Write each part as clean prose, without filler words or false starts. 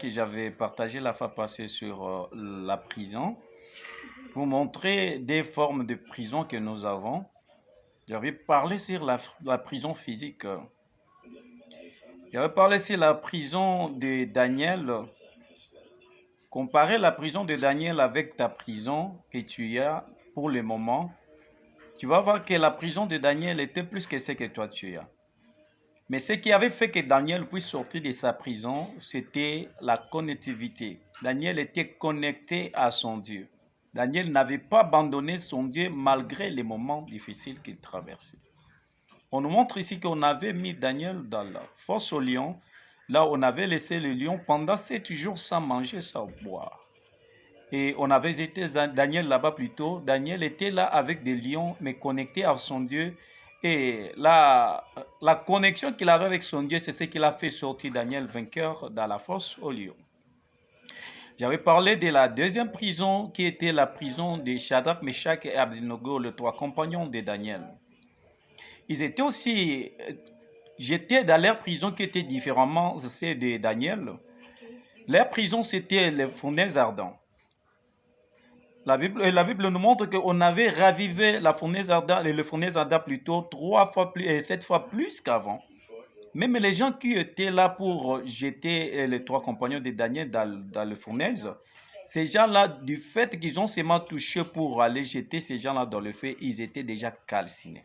Que j'avais partagé la fois passée sur la prison, pour montrer des formes de prison que nous avons. J'avais parlé sur la prison physique. J'avais parlé sur la prison de Daniel. Comparer la prison de Daniel avec ta prison que tu as pour le moment, tu vas voir que la prison de Daniel était plus que ce que toi tu as. Mais ce qui avait fait que Daniel puisse sortir de sa prison, c'était la connectivité. Daniel était connecté à son Dieu. Daniel n'avait pas abandonné son Dieu malgré les moments difficiles qu'il traversait. On nous montre ici qu'on avait mis Daniel dans la fosse au lion. Là, on avait laissé le lion pendant 7 jours sans manger, sans boire. Et on avait jeté Daniel là-bas plutôt. Daniel était là avec des lions, mais connecté à son Dieu. Et la connexion qu'il avait avec son Dieu, c'est ce qu'il a fait sortir Daniel vainqueur dans la fosse au lion. J'avais parlé de la deuxième prison qui était la prison de Shadrach, Meshach et Abednego, les 3 compagnons de Daniel. Ils étaient aussi jetés dans leur prison qui était différemment celle de Daniel. Leur prison, c'était les fournaises ardentes. La Bible nous montre qu'on avait ravivé la fournaise ardente et le fournaise ardent plutôt 3 fois plus et 7 fois plus qu'avant. Même les gens qui étaient là pour jeter les 3 compagnons de Daniel dans le fournaise, ces gens-là, du fait qu'ils ont seulement touché pour aller jeter ces gens-là dans le feu, ils étaient déjà calcinés.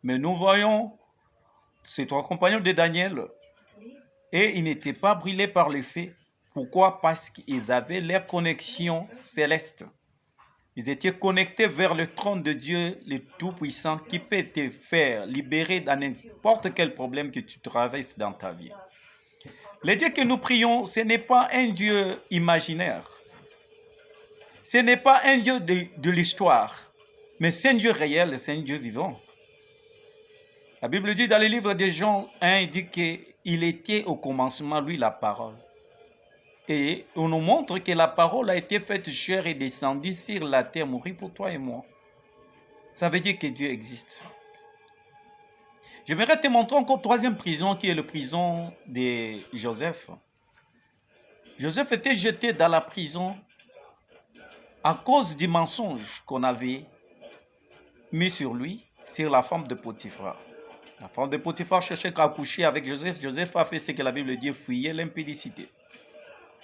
Mais nous voyons ces 3 compagnons de Daniel et ils n'étaient pas brûlés par le feu. Pourquoi? Parce qu'ils avaient leur connexion céleste. Ils étaient connectés vers le trône de Dieu, le Tout-Puissant, qui peut te faire libérer dans n'importe quel problème que tu traverses dans ta vie. Le Dieu que nous prions, ce n'est pas un Dieu imaginaire. Ce n'est pas un Dieu de l'histoire, mais c'est un Dieu réel, c'est un Dieu vivant. La Bible dit dans le livre de Jean 1, il dit qu'il était au commencement, lui, la parole. Et on nous montre que la parole a été faite chair et descendue sur la terre, mourir pour toi et moi. Ça veut dire que Dieu existe. J'aimerais te montrer encore 3e prison qui est la prison de Joseph. Joseph était jeté dans la prison à cause du mensonge qu'on avait mis sur lui, sur la femme de Potiphar. La femme de Potiphar cherchait à coucher avec Joseph. Joseph a fait ce que la Bible dit, fuyait l'impudicité.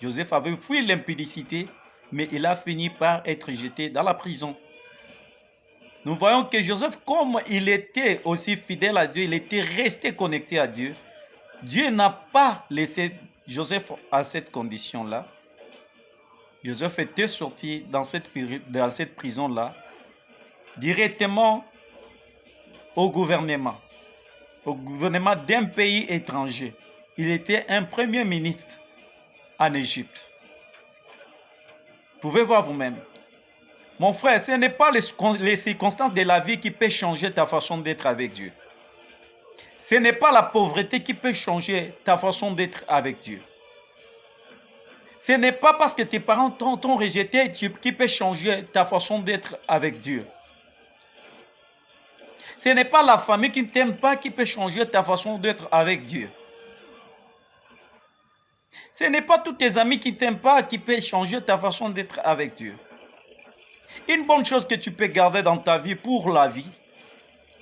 Joseph avait fui l'impudicité, mais il a fini par être jeté dans la prison. Nous voyons que Joseph, comme il était aussi fidèle à Dieu, il était resté connecté à Dieu. Dieu n'a pas laissé Joseph à cette condition-là. Joseph était sorti dans cette prison-là directement au gouvernement d'un pays étranger. Il était un premier ministre en Égypte. Vous pouvez voir vous-même. Mon frère, ce n'est pas les circonstances de la vie qui peuvent changer ta façon d'être avec Dieu. Ce n'est pas la pauvreté qui peut changer ta façon d'être avec Dieu. Ce n'est pas parce que tes parents t'ont rejeté qui peut changer ta façon d'être avec Dieu. Ce n'est pas la famille qui ne t'aime pas qui peut changer ta façon d'être avec Dieu. Ce n'est pas tous tes amis qui ne t'aiment pas qui peuvent changer ta façon d'être avec Dieu. Une bonne chose que tu peux garder dans ta vie pour la vie,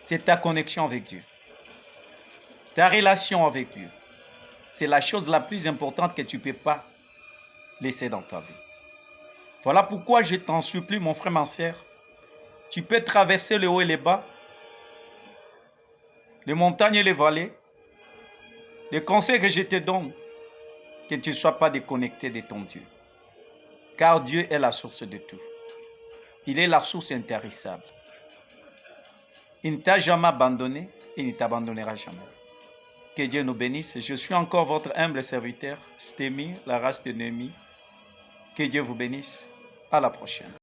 c'est ta connexion avec Dieu. Ta relation avec Dieu. C'est la chose la plus importante que tu ne peux pas laisser dans ta vie. Voilà pourquoi je t'en supplie, mon frère, ma sœur. Tu peux traverser le haut et le bas, les montagnes et les vallées. Le conseil que je te donne, que tu ne sois pas déconnecté de ton Dieu. Car Dieu est la source de tout. Il est la source intarissable. Il ne t'a jamais abandonné et il ne t'abandonnera jamais. Que Dieu nous bénisse. Je suis encore votre humble serviteur, Stémi, la race de Némi. Que Dieu vous bénisse. À la prochaine.